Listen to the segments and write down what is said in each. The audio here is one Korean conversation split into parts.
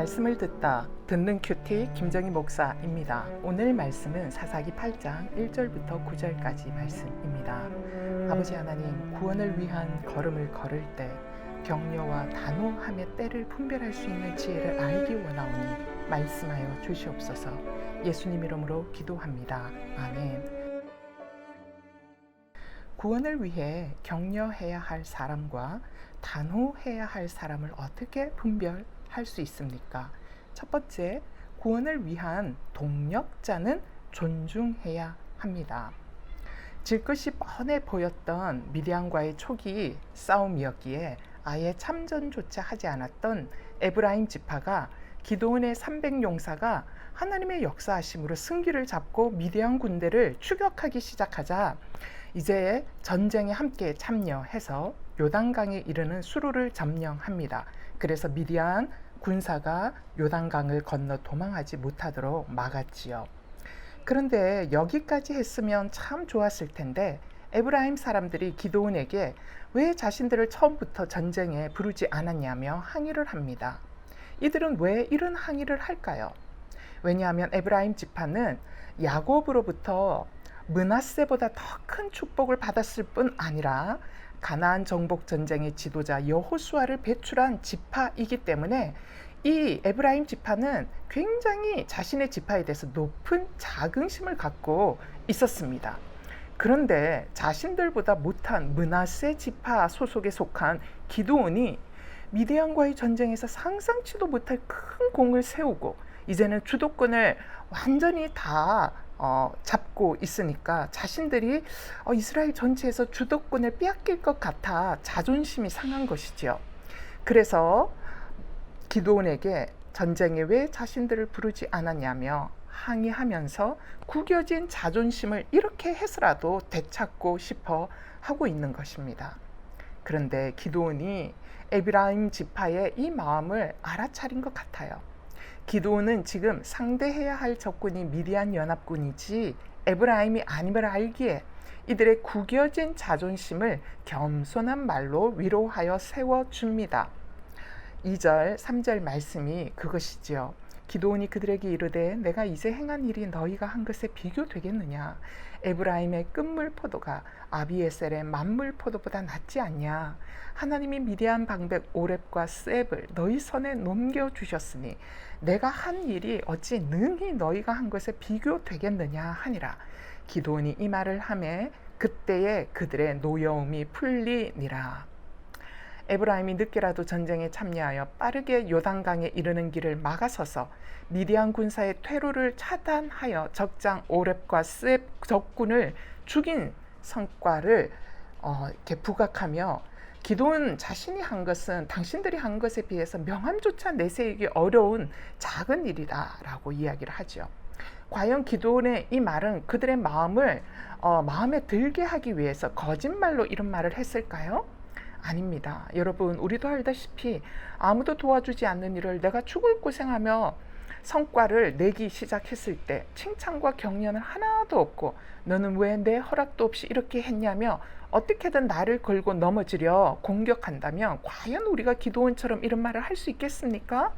말씀을 듣는 큐티 김정희 목사입니다. 오늘 말씀은 사사기 8장 1절부터 9절까지 말씀입니다. 아버지 하나님, 구원을 위한 걸음을 걸을 때 격려와 단호함의 때를 분별할 수 있는 지혜를 알기 원하오니 말씀하여 주시옵소서. 예수님 이름으로 기도합니다. 아멘. 구원을 위해 격려해야 할 사람과 단호해야 할 사람을 어떻게 분별할 수 있습니까? 첫 번째, 구원을 위한 동력자는 존중해야 합니다. 질 것이 뻔해 보였던 미디안과의 초기 싸움이었기에 아예 참전조차 하지 않았던 에브라임 지파가 기드온의 300용사가 하나님의 역사하심으로 승기를 잡고 미디안 군대를 추격하기 시작하자 이제 전쟁에 함께 참여해서 요단강에 이르는 수로를 점령합니다. 그래서 미디안 군사가 요단강을 건너 도망하지 못하도록 막았지요. 그런데 여기까지 했으면 참 좋았을 텐데 에브라임 사람들이 기드온에게 왜 자신들을 처음부터 전쟁에 부르지 않았냐며 항의를 합니다. 이들은 왜 이런 항의를 할까요? 왜냐하면 에브라임 지파는 야곱으로부터 므낫세보다 더 큰 축복을 받았을 뿐 아니라 가나안 정복 전쟁의 지도자 여호수아를 배출한 지파이기 때문에 이 에브라임 지파는 굉장히 자신의 지파에 대해서 높은 자긍심을 갖고 있었습니다. 그런데 자신들보다 못한 므낫세 지파 소속에 속한 기드온이 미디안과의 전쟁에서 상상치도 못할 큰 공을 세우고 이제는 주도권을 완전히 다 잡고 있으니까 자신들이 이스라엘 전체에서 주도권을 빼앗길 것 같아 자존심이 상한 것이지요. 그래서 기드온에게 전쟁에 왜 자신들을 부르지 않았냐며 항의하면서 구겨진 자존심을 이렇게 해서라도 되찾고 싶어 하고 있는 것입니다. 그런데 기드온이 에브라임 지파의 이 마음을 알아차린 것 같아요. 기드온은 지금 상대해야 할 적군이 미디안 연합군이지 에브라임이 아님을 알기에 이들의 구겨진 자존심을 겸손한 말로 위로하여 세워줍니다. 2절, 3절 말씀이 그것이지요. 기드온이 그들에게 이르되 내가 이제 행한 일이 너희가 한 것에 비교되겠느냐? 에브라임의 끝물 포도가 아비에셀의 만물 포도보다 낫지 않냐? 하나님이 미디안 방백 오렙과 스앱을 너희 손에 넘겨주셨으니 내가 한 일이 어찌 능히 너희가 한 것에 비교되겠느냐 하니라. 기드온이 이 말을 하매 그때에 그들의 노여움이 풀리니라. 에브라임이 늦게라도 전쟁에 참여하여 빠르게 요단강에 이르는 길을 막아서서 미디안 군사의 퇴로를 차단하여 적장 오렙과 스앱 적군을 죽인 성과를 이렇게 부각하며 기드온 자신이 한 것은 당신들이 한 것에 비해서 명함조차 내세우기 어려운 작은 일이다라고 이야기를 하죠. 과연 기드온의 이 말은 그들의 마음을 마음에 들게 하기 위해서 거짓말로 이런 말을 했을까요? 아닙니다. 여러분, 우리도 알다시피 아무도 도와주지 않는 일을 내가 죽을 고생하며 성과를 내기 시작했을 때 칭찬과 격려는 하나도 없고 너는 왜 내 허락도 없이 이렇게 했냐며 어떻게든 나를 걸고 넘어지려 공격한다면 과연 우리가 기드온처럼 이런 말을 할 수 있겠습니까?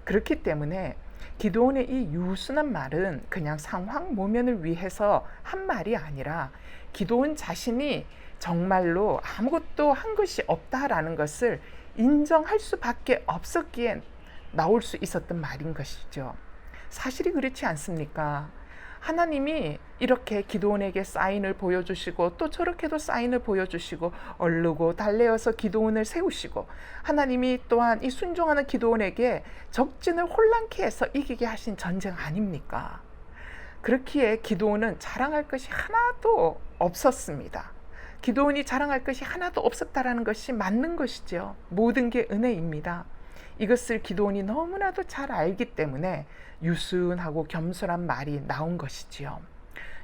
그렇기 때문에 기드온의 이 유순한 말은 그냥 상황 모면을 위해서 한 말이 아니라 기드온 자신이 정말로 아무것도 한 것이 없다라는 것을 인정할 수밖에 없었기에 나올 수 있었던 말인 것이죠. 사실이 그렇지 않습니까? 하나님이 이렇게 기드온에게 사인을 보여주시고 또 저렇게도 사인을 보여주시고 얼르고 달래어서 기드온을 세우시고 하나님이 또한 이 순종하는 기드온에게 적진을 혼란케 해서 이기게 하신 전쟁 아닙니까? 그렇기에 기드온은 자랑할 것이 하나도 없었습니다. 기드온이 자랑할 것이 하나도 없었다라는 것이 맞는 것이죠. 모든 게 은혜입니다. 이것을 기드온이 너무나도 잘 알기 때문에 유순하고 겸손한 말이 나온 것이지요.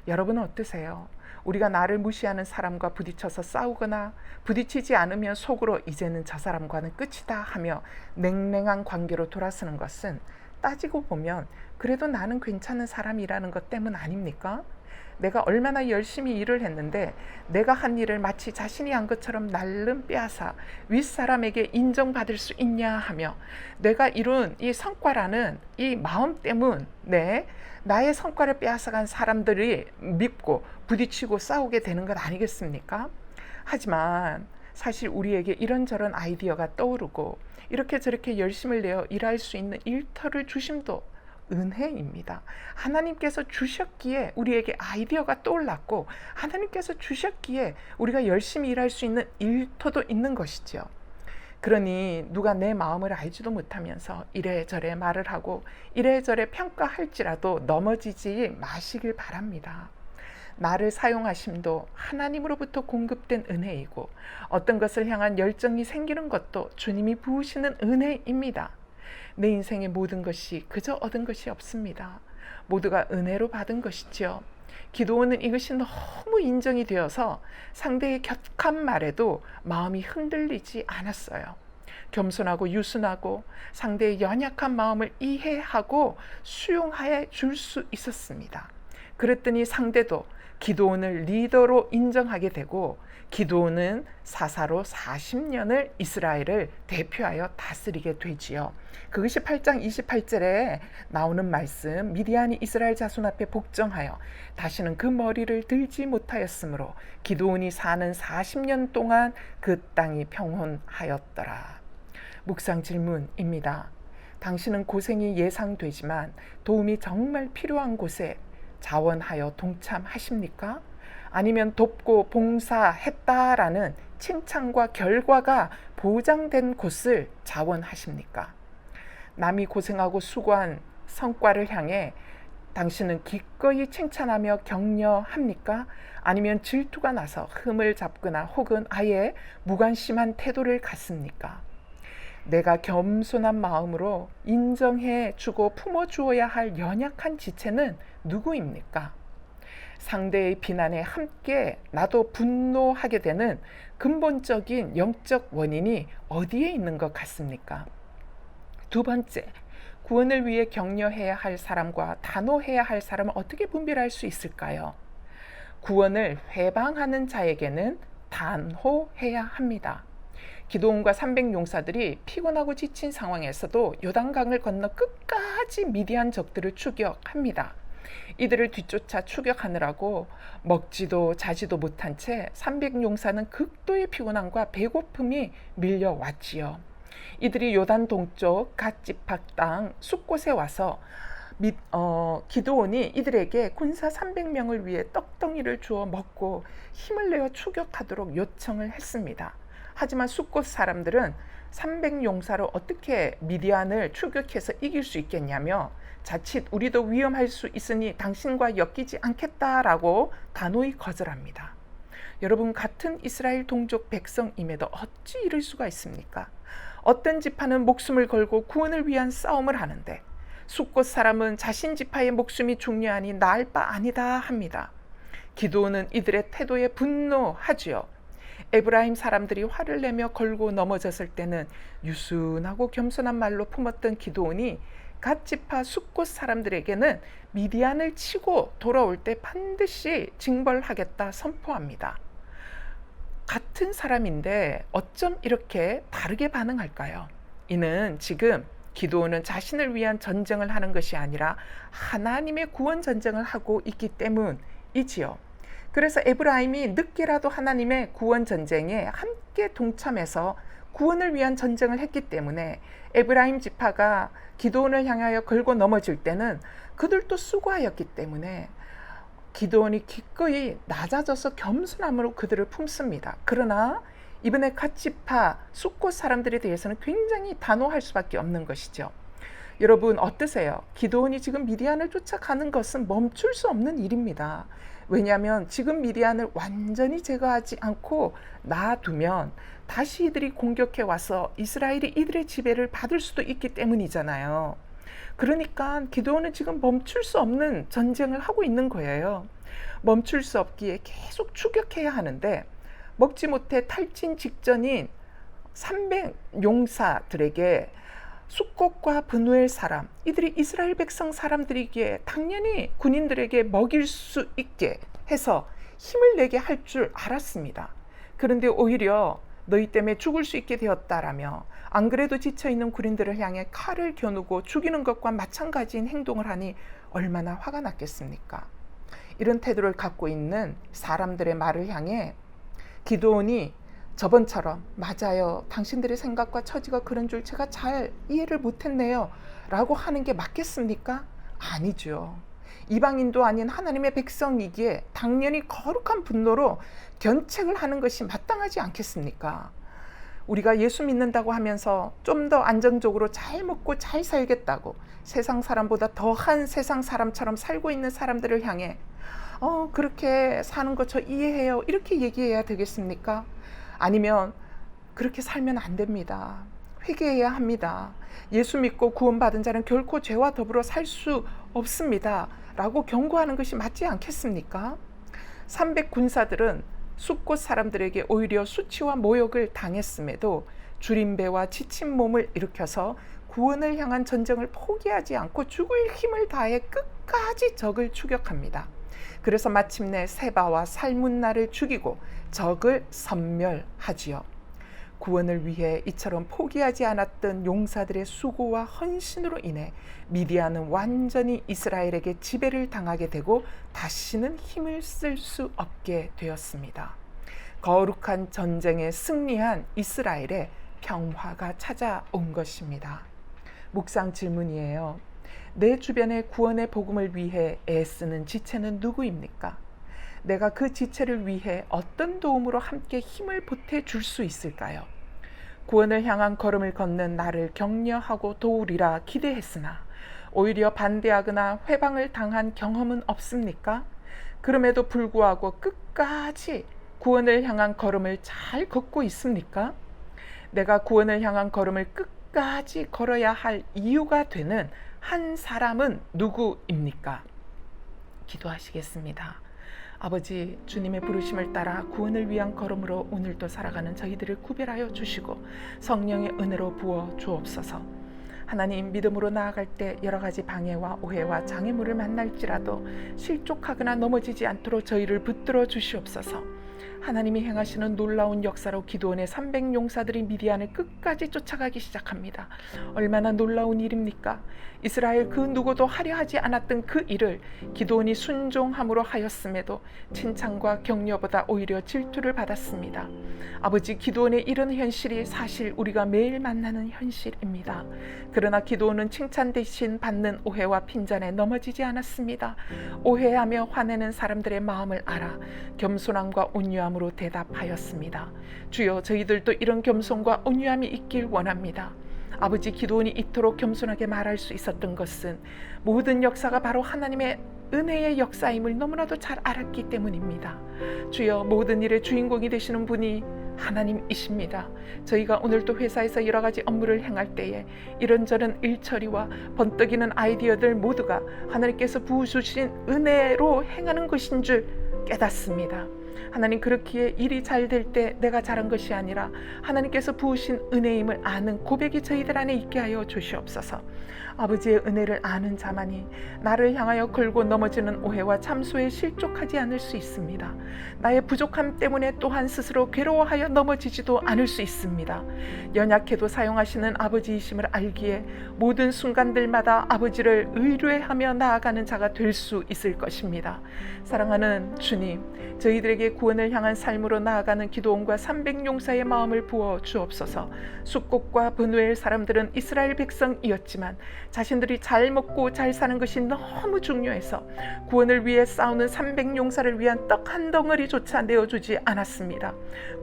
여러분은 어떠세요? 우리가 나를 무시하는 사람과 부딪혀서 싸우거나 부딪히지 않으면 속으로 이제는 저 사람과는 끝이다 하며 냉랭한 관계로 돌아서는 것은 따지고 보면 그래도 나는 괜찮은 사람이라는 것 때문 아닙니까? 내가 얼마나 열심히 일을 했는데 내가 한 일을 마치 자신이 한 것처럼 날름 빼앗아 윗사람에게 인정받을 수 있냐 하며 내가 이룬 이 성과라는 이 마음 때문에 나의 성과를 빼앗아간 사람들이 밉고 부딪히고 싸우게 되는 것 아니겠습니까? 하지만 사실 우리에게 이런저런 아이디어가 떠오르고 이렇게 저렇게 열심을 내어 일할 수 있는 일터를 주심도 은혜입니다. 하나님께서 주셨기에 우리에게 아이디어가 떠올랐고 하나님께서 주셨기에 우리가 열심히 일할 수 있는 일터도 있는 것이죠. 그러니 누가 내 마음을 알지도 못하면서 이래저래 말을 하고 이래저래 평가할지라도 넘어지지 마시길 바랍니다. 나를 사용하심도 하나님으로부터 공급된 은혜이고 어떤 것을 향한 열정이 생기는 것도 주님이 부으시는 은혜입니다. 내 인생의 모든 것이 그저 얻은 것이 없습니다. 모두가 은혜로 받은 것이죠. 기도원은 이것이 너무 인정이 되어서 상대의 격한 말에도 마음이 흔들리지 않았어요. 겸손하고 유순하고 상대의 연약한 마음을 이해하고 수용하여 줄 수 있었습니다. 그랬더니 상대도 기도원을 리더로 인정하게 되고 기도원은 사사로 40년을 이스라엘을 대표하여 다스리게 되지요. 그것이 8장 28절에 나오는 말씀, 미디안이 이스라엘 자손 앞에 복종하여 다시는 그 머리를 들지 못하였으므로 기도원이 사는 40년 동안 그 땅이 평온하였더라. 묵상 질문입니다. 당신은 고생이 예상되지만 도움이 정말 필요한 곳에 자원하여 동참하십니까? 아니면 돕고 봉사했다라는 칭찬과 결과가 보장된 곳을 자원하십니까? 남이 고생하고 수고한 성과를 향해 당신은 기꺼이 칭찬하며 격려합니까? 아니면 질투가 나서 흠을 잡거나 혹은 아예 무관심한 태도를 갖습니까? 내가 겸손한 마음으로 인정해 주고 품어 주어야 할 연약한 지체는 누구입니까? 상대의 비난에 함께 나도 분노하게 되는 근본적인 영적 원인이 어디에 있는 것 같습니까? 두 번째, 구원을 위해 격려해야 할 사람과 단호해야 할 사람을 어떻게 분별할 수 있을까요? 구원을 회방하는 자에게는 단호해야 합니다. 기드온과 300용사들이 피곤하고 지친 상황에서도 요단강을 건너 끝까지 미디안 적들을 추격합니다. 이들을 뒤쫓아 추격하느라고 먹지도 자지도 못한 채 300용사는 극도의 피곤함과 배고픔이 밀려왔지요. 이들이 요단 동쪽 갓지팍 땅 숫곳에 와서 기드온이 이들에게 군사 300명을 위해 떡덩이를 주어 먹고 힘을 내어 추격하도록 요청을 했습니다. 하지만 숫곳 사람들은 300용사로 어떻게 미디안을 추격해서 이길 수 있겠냐며 자칫 우리도 위험할 수 있으니 당신과 엮이지 않겠다라고 단호히 거절합니다. 여러분, 같은 이스라엘 동족 백성임에도 어찌 이럴 수가 있습니까? 어떤 지파는 목숨을 걸고 구원을 위한 싸움을 하는데 숫곳 사람은 자신 지파의 목숨이 중요하니 나을 바 아니다 합니다. 기드온은 이들의 태도에 분노하지요. 에브라임 사람들이 화를 내며 걸고 넘어졌을 때는 유순하고 겸손한 말로 품었던 기드온이 갓 지파 숫곳 사람들에게는 미디안을 치고 돌아올 때 반드시 징벌하겠다 선포합니다. 같은 사람인데 어쩜 이렇게 다르게 반응할까요? 이는 지금 기드온은 자신을 위한 전쟁을 하는 것이 아니라 하나님의 구원 전쟁을 하고 있기 때문이지요. 그래서 에브라임이 늦게라도 하나님의 구원 전쟁에 함께 동참해서 구원을 위한 전쟁을 했기 때문에 에브라임 지파가 기드온을 향하여 걸고 넘어질 때는 그들도 수고하였기 때문에 기드온이 기꺼이 낮아져서 겸손함으로 그들을 품습니다. 그러나 이번에 갓 지파 숫곳 사람들에 대해서는 굉장히 단호할 수밖에 없는 것이죠. 여러분 어떠세요? 기드온이 지금 미디안을 쫓아가는 것은 멈출 수 없는 일입니다. 왜냐하면 지금 미디안을 완전히 제거하지 않고 놔두면 다시 이들이 공격해 와서 이스라엘이 이들의 지배를 받을 수도 있기 때문이잖아요. 그러니까 기드온은 지금 멈출 수 없는 전쟁을 하고 있는 거예요. 멈출 수 없기에 계속 추격해야 하는데 먹지 못해 탈진 직전인 300용사들에게 숫곳과 브누엘 사람, 이들이 이스라엘 백성 사람들이기에 당연히 군인들에게 먹일 수 있게 해서 힘을 내게 할 줄 알았습니다. 그런데 오히려 너희 때문에 죽을 수 있게 되었다라며 안 그래도 지쳐있는 군인들을 향해 칼을 겨누고 죽이는 것과 마찬가지인 행동을 하니 얼마나 화가 났겠습니까? 이런 태도를 갖고 있는 사람들의 말을 향해 기드온이 저번처럼 맞아요, 당신들의 생각과 처지가 그런 줄 제가 잘 이해를 못했네요 라고 하는 게 맞겠습니까? 아니죠. 이방인도 아닌 하나님의 백성이기에 당연히 거룩한 분노로 견책을 하는 것이 마땅하지 않겠습니까? 우리가 예수 믿는다고 하면서 좀 더 안정적으로 잘 먹고 잘 살겠다고 세상 사람보다 더한 세상 사람처럼 살고 있는 사람들을 향해 그렇게 사는 거 저 이해해요 이렇게 얘기해야 되겠습니까? 아니면 그렇게 살면 안 됩니다. 회개해야 합니다. 예수 믿고 구원받은 자는 결코 죄와 더불어 살 수 없습니다 라고 경고하는 것이 맞지 않겠습니까? 300 군사들은 숫곳 사람들에게 오히려 수치와 모욕을 당했음에도 줄임배와 지친 몸을 일으켜서 구원을 향한 전쟁을 포기하지 않고 죽을 힘을 다해 끝까지 적을 추격합니다. 그래서 마침내 세바와 살문나를 죽이고 적을 섬멸하지요. 구원을 위해 이처럼 포기하지 않았던 용사들의 수고와 헌신으로 인해 미디안은 완전히 이스라엘에게 지배를 당하게 되고 다시는 힘을 쓸 수 없게 되었습니다. 거룩한 전쟁에 승리한 이스라엘에 평화가 찾아온 것입니다. 묵상 질문이에요. 내 주변에 구원의 복음을 위해 애쓰는 지체는 누구입니까? 내가 그 지체를 위해 어떤 도움으로 함께 힘을 보태줄 수 있을까요? 구원을 향한 걸음을 걷는 나를 격려하고 도우리라 기대했으나 오히려 반대하거나 회방을 당한 경험은 없습니까? 그럼에도 불구하고 끝까지 구원을 향한 걸음을 잘 걷고 있습니까? 내가 구원을 향한 걸음을 끝까지 걸어야 할 이유가 되는 한 사람은 누구입니까? 기도하시겠습니다. 아버지, 주님의 부르심을 따라 구원을 위한 걸음으로 오늘도 살아가는 저희들을 구별하여 주시고 성령의 은혜로 부어 주옵소서. 하나님, 믿음으로 나아갈 때 여러 가지 방해와 오해와 장애물을 만날지라도 실족하거나 넘어지지 않도록 저희를 붙들어 주시옵소서. 하나님이 행하시는 놀라운 역사로 기드온의 300용사들이 미디안을 끝까지 쫓아가기 시작합니다. 얼마나 놀라운 일입니까? 이스라엘 그 누구도 하려 하지 않았던 그 일을 기드온이 순종함으로 하였음에도 칭찬과 격려보다 오히려 질투를 받았습니다. 아버지, 기드온의 이런 현실이 사실 우리가 매일 만나는 현실입니다. 그러나 기드온은 칭찬 대신 받는 오해와 핀잔에 넘어지지 않았습니다. 오해하며 화내는 사람들의 마음을 알아 겸손함과 온유함으로 대답하였습니다. 주여, 저희들도 이런 겸손과 온유함이 있길 원합니다. 아버지, 기드온이 이토록 겸손하게 말할 수 있었던 것은 모든 역사가 바로 하나님의 은혜의 역사임을 너무나도 잘 알았기 때문입니다. 주여, 모든 일의 주인공이 되시는 분이 하나님이십니다. 저희가 오늘도 회사에서 여러 가지 업무를 행할 때에 이런저런 일처리와 번뜩이는 아이디어들 모두가 하나님께서 부어주신 은혜로 행하는 것인 줄 깨닫습니다. 하나님, 그렇기에 일이 잘 될 때 내가 잘한 것이 아니라 하나님께서 부으신 은혜임을 아는 고백이 저희들 안에 있게 하여 주시옵소서. 아버지의 은혜를 아는 자만이 나를 향하여 걸고 넘어지는 오해와 참소에 실족하지 않을 수 있습니다. 나의 부족함 때문에 또한 스스로 괴로워하여 넘어지지도 않을 수 있습니다. 연약해도 사용하시는 아버지이심을 알기에 모든 순간들마다 아버지를 의뢰하며 나아가는 자가 될 수 있을 것입니다. 사랑하는 주님, 저희들에게 구원을 향한 삶으로 나아가는 기드온과 300용사의 마음을 부어 주옵소서. 숫곳과 브누엘 사람들은 이스라엘 백성이었지만 자신들이 잘 먹고 잘 사는 것이 너무 중요해서 구원을 위해 싸우는 300용사를 위한 떡 한 덩어리조차 내어주지 않았습니다.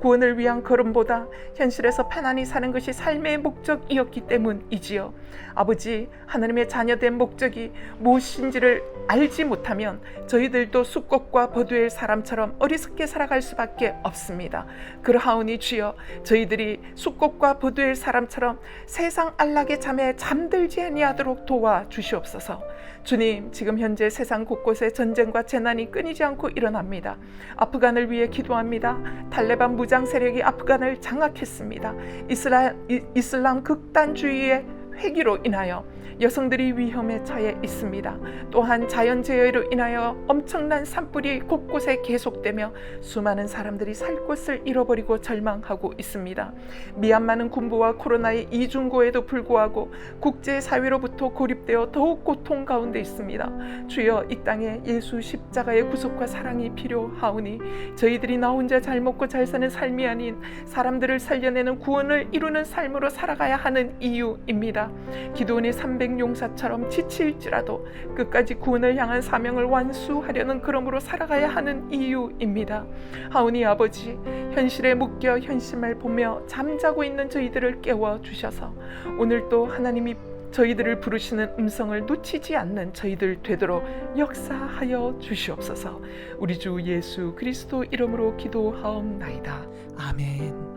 구원을 위한 걸음보다 현실에서 편안히 사는 것이 삶의 목적이었기 때문이지요. 아버지, 하나님의 자녀된 목적이 무엇인지를 알지 못하면 저희들도 숫곳과 브누엘 사람처럼 어리석게 살아갈 수밖에 없습니다. 그러하오니 주여, 저희들이 숫곳과 브누엘 사람처럼 세상 안락의 잠에 잠들지 아니하도록 도와주시옵소서. 주님, 지금 현재 세상 곳곳에 전쟁과 재난이 끊이지 않고 일어납니다. 아프간을 위해 기도합니다. 탈레반 무장 세력이 아프간을 장악했습니다. 이슬람 극단주의의 회기로 인하여 여성들이 위험에 처해 있습니다. 또한 자연재해로 인하여 엄청난 산불이 곳곳에 계속되며 수많은 사람들이 살 곳을 잃어버리고 절망하고 있습니다. 미얀마는 군부와 코로나의 이중고에도 불구하고 국제사회로부터 고립되어 더욱 고통 가운데 있습니다. 주여, 이 땅에 예수 십자가의 구속과 사랑이 필요하오니 저희들이 나 혼자 잘 먹고 잘 사는 삶이 아닌 사람들을 살려내는 구원을 이루는 삶으로 살아가야 하는 이유입니다. 기도원의 300용사처럼 지칠지라도 끝까지 구원을 향한 사명을 완수하려는 그러므로 살아가야 하는 이유입니다. 하오니 아버지, 현실에 묶여 현실만 보며 잠자고 있는 저희들을 깨워주셔서 오늘도 하나님이 저희들을 부르시는 음성을 놓치지 않는 저희들 되도록 역사하여 주시옵소서. 우리 주 예수 그리스도 이름으로 기도하옵나이다. 아멘.